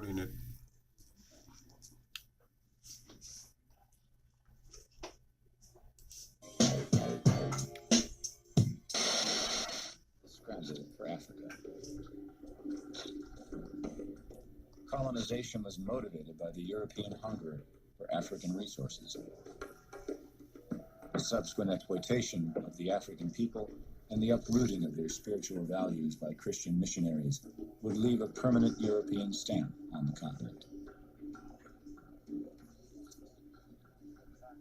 unit. Scramble for Africa. Colonization was motivated by the European hunger for African resources. The subsequent exploitation of the African people and the uprooting of their spiritual values by Christian missionaries would leave a permanent European stamp on the continent.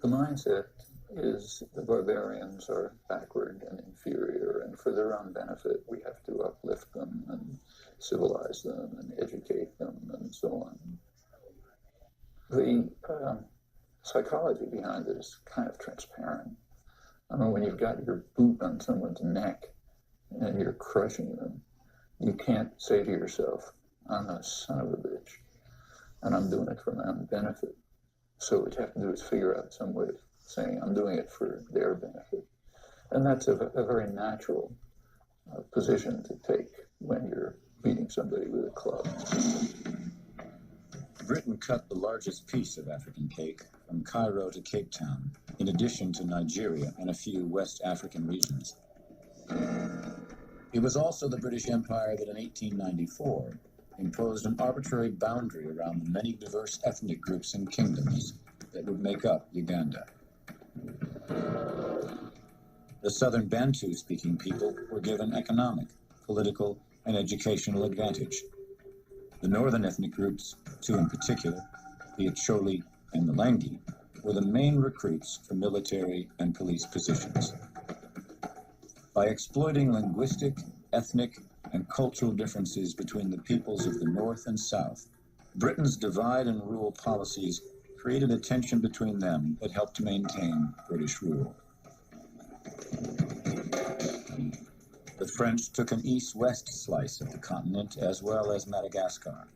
The mindset is the barbarians are backward and inferior, and for their own benefit, we have to uplift them and civilize them and educate them and so on. The psychology behind it is kind of transparent. I mean, when you've got your boot on someone's neck and you're crushing them, you can't say to yourself, I'm a son of a bitch, and I'm doing it for my own benefit. So what you have to do is figure out some way of saying, I'm doing it for their benefit. And that's a very natural position to take when you're beating somebody with a club. Britain cut the largest piece of African cake from Cairo to Cape Town, in addition to Nigeria and a few West African regions. It was also the British Empire that in 1894 imposed an arbitrary boundary around the many diverse ethnic groups and kingdoms that would make up Uganda. The southern Bantu-speaking people were given economic, political, and educational advantage. The northern ethnic groups, two in particular, the Acholi and the Lengi, were the main recruits for military and police positions. By exploiting linguistic, ethnic, and cultural differences between the peoples of the North and South, Britain's divide and rule policies created a tension between them that helped to maintain British rule. The French took an east-west slice of the continent as well as Madagascar.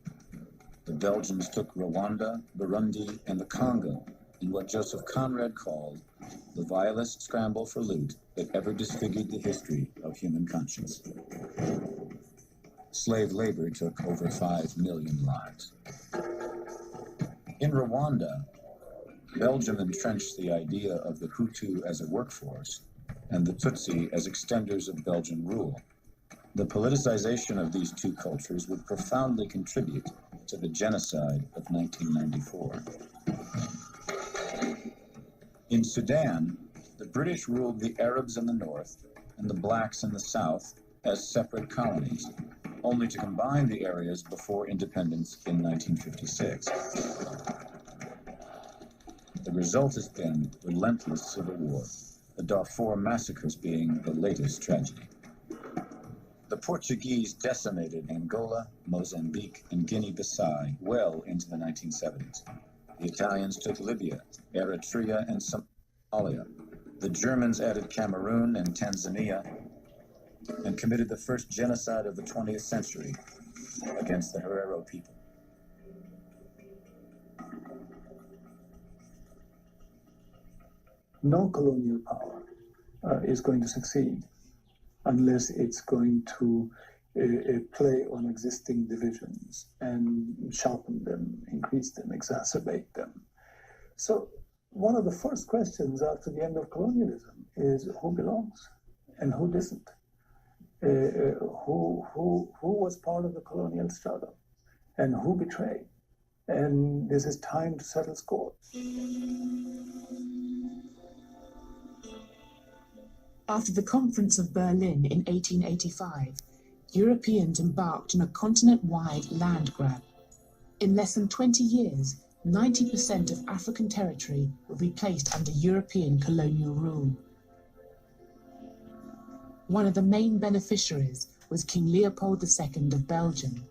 The Belgians took Rwanda, Burundi, and the Congo in what Joseph Conrad called the vilest scramble for loot that ever disfigured the history of human conscience. Slave labor took over 5 million lives. In Rwanda, Belgium entrenched the idea of the Hutu as a workforce and the Tutsi as extenders of Belgian rule. The politicization of these two cultures would profoundly contribute to the genocide of 1994. In Sudan, the British ruled the Arabs in the north and the blacks in the south as separate colonies, only to combine the areas before independence in 1956. The result has been relentless civil war, the Darfur massacres being the latest tragedy. The Portuguese decimated Angola, Mozambique, and Guinea-Bissau well into the 1970s. The Italians took Libya, Eritrea, and Somalia. The Germans added Cameroon and Tanzania and committed the first genocide of the 20th century against the Herero people. No colonial power is going to succeed unless it's going to play on existing divisions and sharpen them, increase them, exacerbate them. So one of the first questions after the end of colonialism is who belongs and who doesn't? Who was part of the colonial struggle and who betrayed? And this is time to settle scores. After the Conference of Berlin in 1885, Europeans embarked on a continent-wide land grab. In less than 20 years, 90% of African territory would be placed under European colonial rule. One of the main beneficiaries was King Leopold II of Belgium.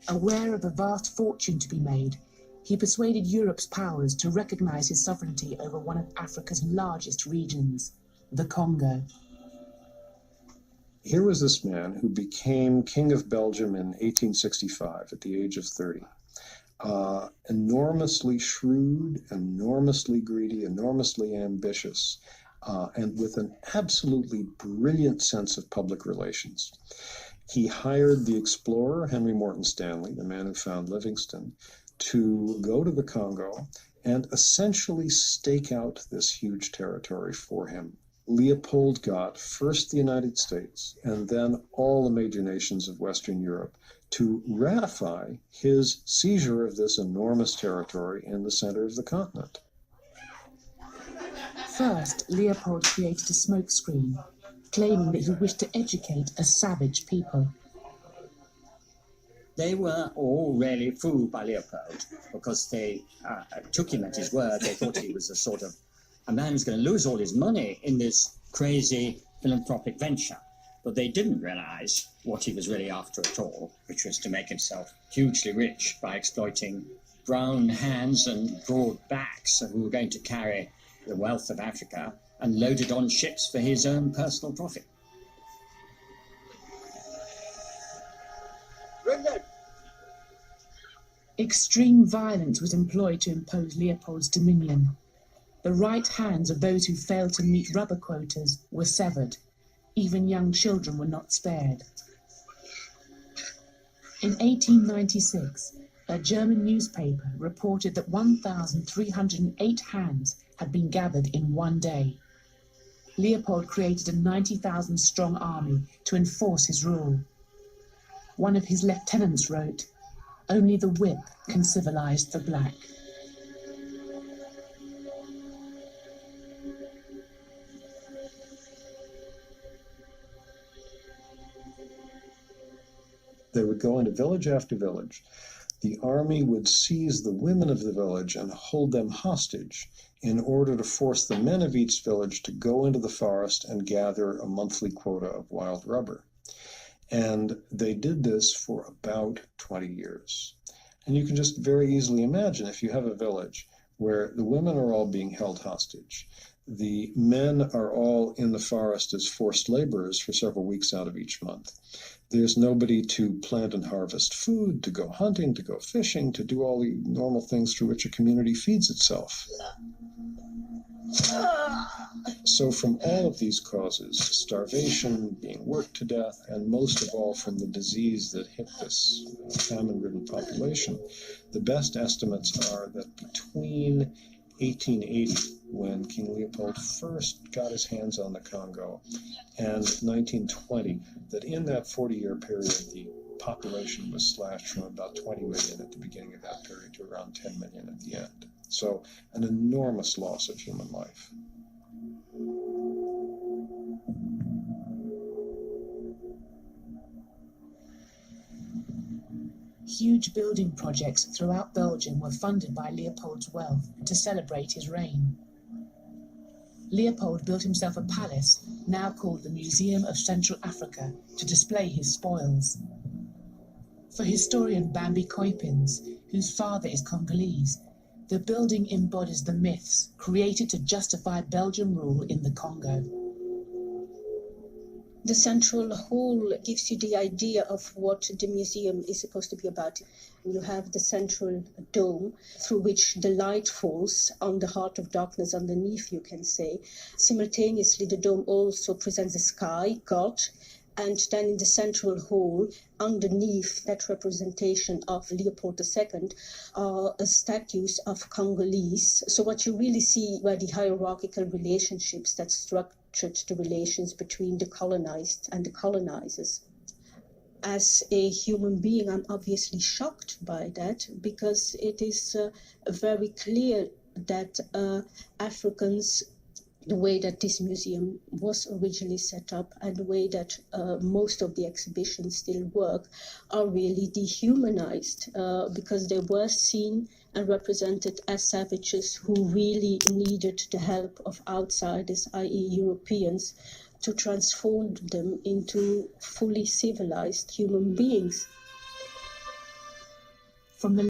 Aware of a vast fortune to be made, he persuaded Europe's powers to recognize his sovereignty over one of Africa's largest regions, the Congo. Here was this man who became King of Belgium in 1865 at the age of 30. Enormously shrewd, enormously greedy, enormously ambitious, and with an absolutely brilliant sense of public relations. He hired the explorer Henry Morton Stanley, the man who found Livingstone, to go to the Congo and essentially stake out this huge territory for him. Leopold got first the United States and then all the major nations of Western Europe to ratify his seizure of this enormous territory in the center of the continent. First, Leopold created a smokescreen, claiming that he wished to educate a savage people. They were all really fooled by Leopold because they took him at his word. They thought he was a man who's going to lose all his money in this crazy philanthropic venture. But they didn't realize what he was really after at all, which was to make himself hugely rich by exploiting brown hands and broad backs who were going to carry the wealth of Africa and load it on ships for his own personal profit. Extreme violence was employed to impose Leopold's dominion. The right hands of those who failed to meet rubber quotas were severed. Even young children were not spared. In 1896, a German newspaper reported that 1,308 hands had been gathered in one day. Leopold created a 90,000-strong army to enforce his rule. One of his lieutenants wrote, "Only the whip can civilize the black." They would go into village after village. The army would seize the women of the village and hold them hostage in order to force the men of each village to go into the forest and gather a monthly quota of wild rubber. And they did this for about 20 years. And you can just very easily imagine if you have a village where the women are all being held hostage, the men are all in the forest as forced laborers for several weeks out of each month. There's nobody to plant and harvest food, to go hunting, to go fishing, to do all the normal things through which a community feeds itself. So from all of these causes, starvation, being worked to death, and most of all from the disease that hit this famine-ridden population, the best estimates are that between 1880, when King Leopold first got his hands on the Congo, and 1920, that in that 40-year period, the population was slashed from about 20 million at the beginning of that period to around 10 million at the end. So an enormous loss of human life. Huge building projects throughout Belgium were funded by Leopold's wealth to celebrate his reign. Leopold built himself a palace, now called the Museum of Central Africa, to display his spoils. For historian Bambi Coypins, whose father is Congolese, the building embodies the myths created to justify Belgian rule in the Congo. The central hall gives you the idea of what the museum is supposed to be about. You have the central dome through which the light falls on the heart of darkness underneath, you can say. Simultaneously, the dome also presents the sky, God, and then in the central hall, underneath that representation of Leopold II, are statues of Congolese. So what you really see were the hierarchical relationships that structured the relations between the colonized and the colonizers. As a human being, I'm obviously shocked by that, because it is very clear that Africans, the way that this museum was originally set up and the way that most of the exhibitions still work, are really dehumanized because they were seen and represented as savages who really needed the help of outsiders, i.e. Europeans, to transform them into fully civilized human beings. From the